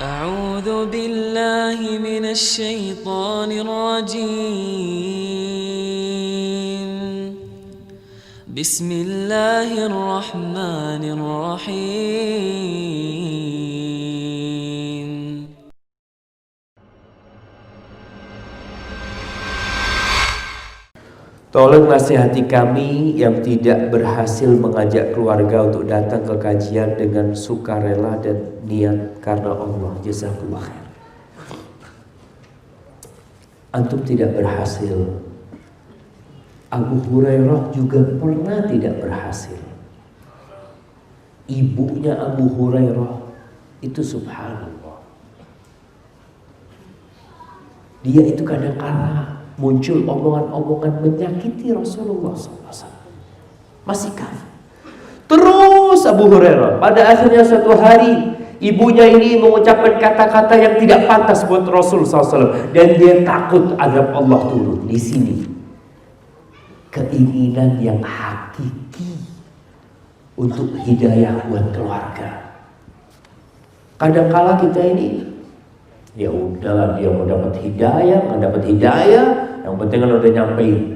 أعوذ بالله من الشيطان الرجيم بسم الله الرحمن الرحيم Tolong nasihati kami yang tidak berhasil mengajak keluarga untuk datang ke kajian dengan sukarela dan niat karena Allah. Jazakallah khair. Antum tidak berhasil. Abu Hurairah juga pernah tidak berhasil. Ibunya Abu Hurairah itu subhanallah. Dia itu kadang-kadang muncul omongan-omongan menyakiti Rasulullah SAW. Masih kafir. Terus Abu Hurairah pada akhirnya suatu hari ibunya ini mengucapkan kata-kata yang tidak pantas buat Rasul SAW, dan dia takut azab Allah turun. Di sini keinginan yang hakiki untuk hidayah buat keluarga. Kadang-kala kita ini ya udahlah, dia mau dapat hidayah, nggak dapat hidayah, yang penting kan udah nyampein.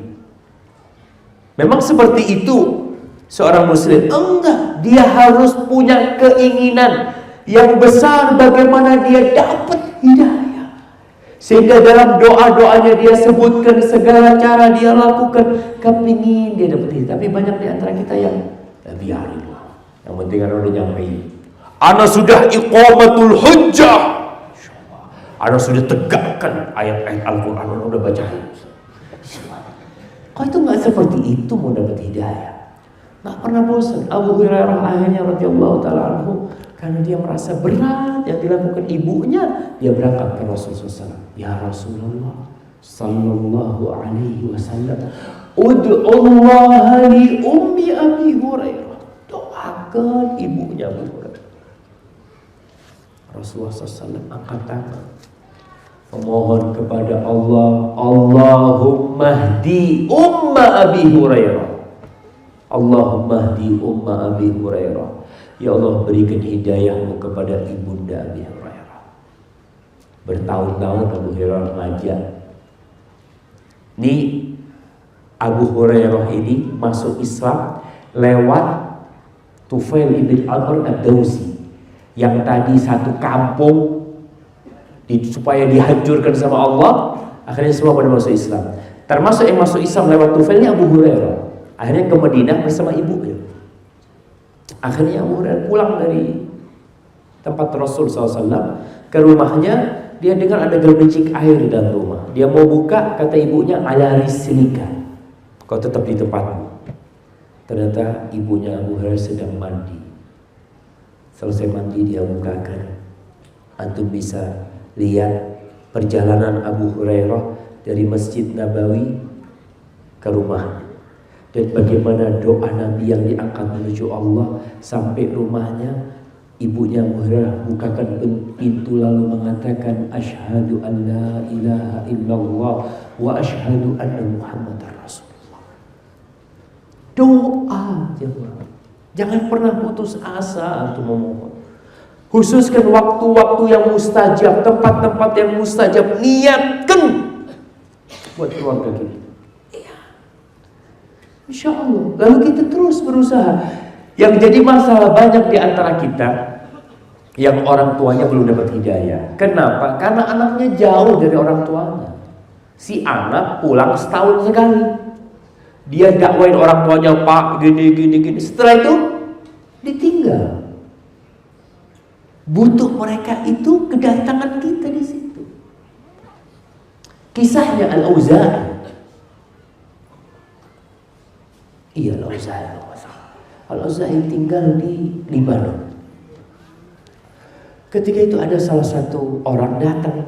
Memang seperti itu seorang muslim? Enggak, dia harus punya keinginan yang besar bagaimana dia dapat hidayah, sehingga dalam doa-doanya dia sebutkan segala cara dia lakukan, kepingin dia dapat hidayah. Tapi banyak di antara kita yang biarin lah, yang penting kan udah nyampein. Ana sudah iqamatul hujjah, Anda sudah tegakkan ayat-ayat Al-Quran, udah bacain. Kok itu nggak seperti itu mau dapat hidayah? Nggak pernah bosan. Abu Hurairah akhirnya radhiyallahu taala anhu, karena dia merasa berat yang dilakukan ibunya, dia berangkat ke Rasulullah SAW. Ya Rasulullah sallallahu alaihi wasallam, ud'ullaha li ummi Abi Hurairah. Doakan ibunya Abu Hurairah. Rasulullah SAW angkat tangan, memohon kepada Allah, Allahumma hdi umma Abi Hurairah. Allahumma hdi umma Abi Hurairah. Ya Allah, berikan hidayahmu kepada ibunda Abi Hurairah. Bertahun-tahun Abu Hurairah ngajak. Nih Abu Hurairah ini masuk Islam lewat Tufail ibn Amr ad-Dawsi, yang tadi satu kampung supaya dihancurkan sama Allah, akhirnya semua pada masuk Islam. Termasuk yang masuk Islam lewat Tufailnya Abu Hurairah. Akhirnya ke Madinah bersama ibunya. Akhirnya Abu Hurairah pulang dari tempat Rasul SAW ke rumahnya. Dia dengar ada gemericik air di dalam rumah. Dia mau buka, kata ibunya, ala rislika, kau tetap di tempatmu. Ternyata ibunya Abu Hurairah sedang mandi. Selesai mandi dia bukakan. Antum bisa lihat perjalanan Abu Hurairah dari Masjid Nabawi ke rumah, dan bagaimana doa Nabi yang diangkat menuju Allah sampai rumahnya. Ibunya Abu Hurairah bukakan pintu lalu mengatakan, asyhadu an la ilaha illallah wa asyhadu anna Muhammadar Rasulullah. Doa jemaah. Jangan pernah putus asa untuk memohon. Khususkan waktu-waktu yang mustajab, tempat-tempat yang mustajab, niatkan buat keluarga kita. Iya. Insya Allah. Lalu kita terus berusaha. Yang jadi masalah banyak di antara kita yang orang tuanya belum dapat hidayah. Kenapa? Karena anaknya jauh dari orang tuanya. Si anak pulang setahun sekali. Dia dakwain orang tuanya, Pak, gini. Setelah itu ditinggal. Butuh mereka itu kedatangan kita di situ. Kisahnya Al-Auza'i. Iya, Al-Auza'i. Al-Auza'i tinggal di Libanon. Ketika itu ada salah satu orang datang.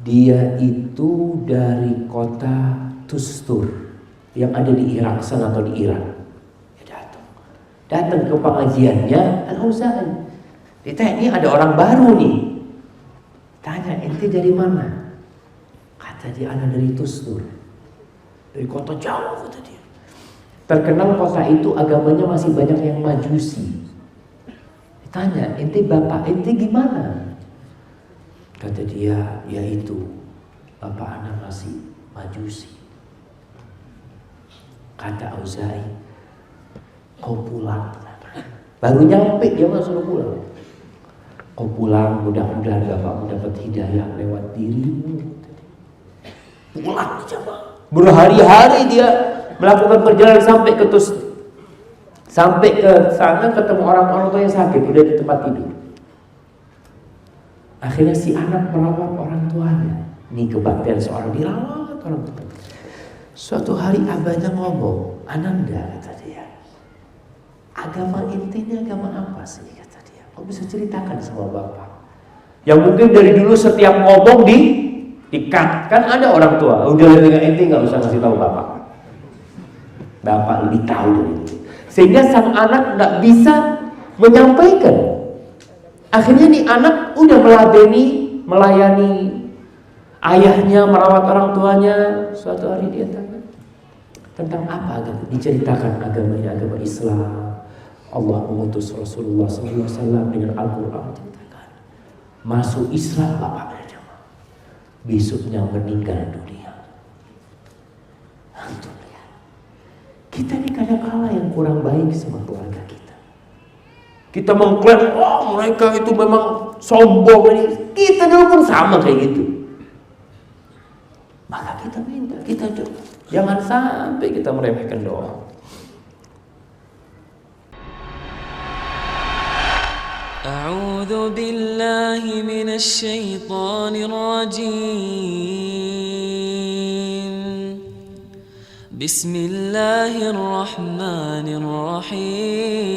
Dia itu dari kota Tustur yang ada di Irak sana atau di Iran. Dia datang ke pengajiannya Al-Auza'i. Ditanya, ini ada orang baru nih. Tanya, ente dari mana? Kata dia, anak dari Tustur. Dari kota jauh, kata dia. Terkenal kota itu agamanya masih banyak yang Majusi. Tanya, ente bapak ente gimana? Kata dia, ya itu, bapak anak masih Majusi. Kata Auza'i, kau pulang. Baru nyampe dia suruh pulang. Kau pulang, mudah-mudahan bapakmu dapat hidayah lewat dirimu. Pulang jamaah. Berhari-hari dia melakukan perjalanan sampai ke sana ketemu orang tua yang sakit, udah di tempat tidur. Akhirnya si anak merawat orang tuanya. Ini kebaktian seorang dirawat orang tua. Suatu hari abahnya ngomong, Ananda, kata dia, agama ente ini agama apa sih, kata dia. Kau bisa ceritakan sama bapak. Yang mungkin dari dulu setiap ngomong dikat. Kan ada orang tua, udah dengan ente nggak usah ngasih tahu bapak. Bapak lebih tahu dari itu. Sehingga sang anak nggak bisa menyampaikan. Akhirnya nih anak udah melayani ayahnya, merawat orang tuanya. Suatu hari dia tanya, tentang apa agama? Diceritakan agamanya, agama Islam. Allah mengutus Rasulullah SAW dengan Al-Quran. Masuk Islam bapaknya jemaah. Besoknya meninggal dunia. Antum lihat. Kita ini kadang-kala yang kurang baik sama keluarga kita. Kita mengklaim, oh mereka itu memang sombong ini. Kita dulu pun sama kayak gitu. Maka kita minta, kita doa. Jangan sampai kita meremehkan doa. أعوذ بالله من الشيطان الرجيم بسم الله الرحمن الرحيم